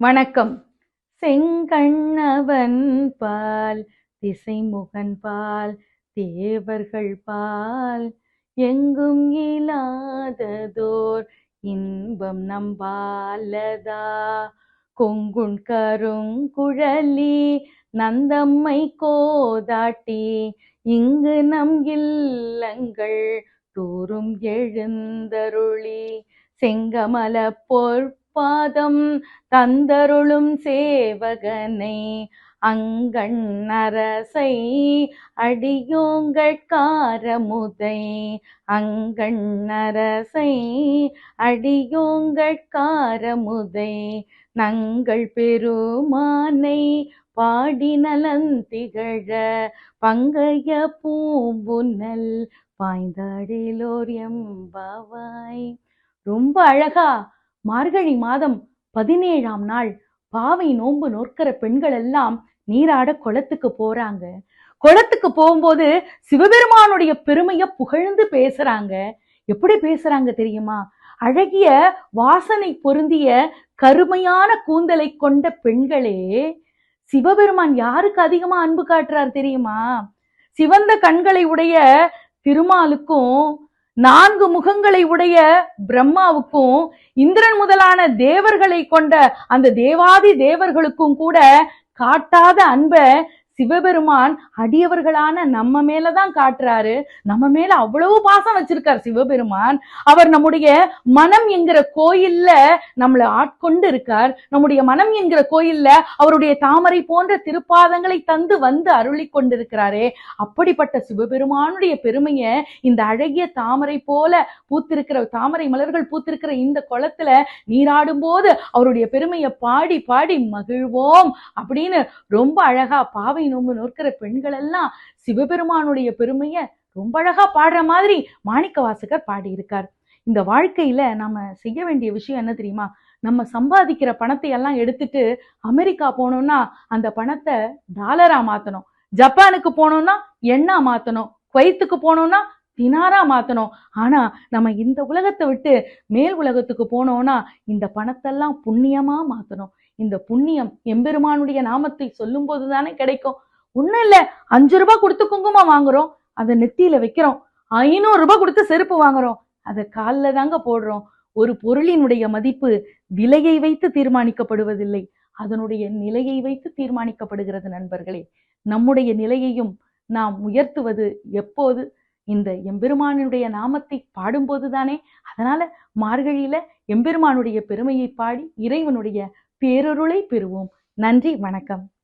வணக்கம். செங்கண்ணவன் பால் திசைமுகன் பால் தேவர்கள் பால் எங்கும் இல்லாததோர் இன்பம் நம்பாலதா. கொங்குண் கருங்குழலி நந்தம்மை கோதாட்டி இங்கு நம் இல்லங்கள் தோறும் எழுந்தருளி செங்கமல பொற்பாதம் தந்தருளும் சேவகனை அங்கண்ணரசை அடியோங்கட்காரமுதை அங்கண்ணரசை அடியோங்கட்காரமுதை நங்கள் பெருமானை பாடி நலந்திகழ பங்கைய பூம்புன்னல் பாய்ந்தாடிலோர் எம்பாவாய். ரொம்ப அழகா மார்கழி மாதம் 17ஆம் நாள் பாவை நோன்பு நோக்கிற பெண்கள் எல்லாம் நீராட குளத்துக்கு போறாங்க. குளத்துக்கு போகும்போது சிவபெருமானுடைய பெருமைய புகழ்ந்து பேசுறாங்க. எப்படி பேசுறாங்க தெரியுமா? அழகிய வாசனை பொருந்திய கருமையான கூந்தலை கொண்ட பெண்களே, சிவபெருமான் யாருக்கு அதிகமா அன்பு காட்டுறார் தெரியுமா? சிவந்த கண்களை உடைய திருமாலுக்கும் 4 முகங்களை உடைய பிரம்மாவுக்கும் இந்திரன் முதலான தேவர்களை கொண்ட அந்த தேவாதி தேவர்களுக்கும் கூட காட்டாத அன்பை சிவபெருமான் அடியவர்களான நம்ம மேலதான் காட்டுறாரு. நம்ம மேல அவ்வளவு பாசம் வச்சிருக்கார் சிவபெருமான். அவர் நம்முடைய மனம் என்கிற கோயில்ல நம்மளை ஆட்கொண்டு இருக்கார். நம்முடைய மனம் என்கிற கோயில்ல அவருடைய தாமரை போன்ற திருப்பாதங்களை தந்து வந்து அருளி கொண்டிருக்கிறாரே. அப்படிப்பட்ட சிவபெருமானுடைய பெருமையை இந்த அழகிய தாமரை போல பூத்திருக்கிற தாமரை மலர்கள் பூத்திருக்கிற இந்த குளத்துல நீராடும் போது அவருடைய பெருமையை பாடி பாடி மகிழ்வோம் அப்படின்னு ரொம்ப அழகா பாவை நோன்பு நோக்கிற பெண்கள் எல்லாம் சிவபெருமானுடைய பெருமைய ரொம்ப அழகா பாடுற மாதிரி மாணிக்கவாசகர் பாடியிருக்கார். இந்த வாழ்க்கையில நாம செய்ய வேண்டிய விஷயம் என்ன தெரியுமா? நம்ம சம்பாதிக்கிற பணத்தை எல்லாம் எடுத்துட்டு அமெரிக்கா போனோம்னா அந்த பணத்தை டாலரா மாத்தணும், ஜப்பானுக்கு போனோம்னா எண்ணா மாத்தணும், குவைத்துக்கு போனோம்னா தினாரா மாத்தணும். ஆனா நம்ம இந்த உலகத்தை விட்டு மேல் உலகத்துக்கு போனோம்னா இந்த பணத்தெல்லாம் புண்ணியமா மாத்தணும். இந்த புண்ணியம் எம்பெருமானுடைய நாமத்தை சொல்லும் போதுதானே கிடைக்கும். ஒண்ணும் இல்ல, 5 ரூபாய் கொடுத்து குங்குமம் வாங்குறோம், அதை நெத்தியில வைக்கிறோம். 500 ரூபாய் கொடுத்து செருப்பு வாங்குறோம், அதை காலில் தாங்க போடுறோம். ஒரு பொருளினுடைய மதிப்பு விலையை வைத்து தீர்மானிக்கப்படுவதில்லை, அதனுடைய நிலையை வைத்து தீர்மானிக்கப்படுகிறது. நண்பர்களே, நம்முடைய நிலையையும் நாம் உயர்த்துவது எப்போது? இந்த எம்பெருமானுடைய நாமத்தை பாடும்போதுதானே. அதனால மார்கழியில எம்பெருமானுடைய பெருமையை பாடி இறைவனுடைய பேரருளை பெறுவோம். நன்றி, வணக்கம்.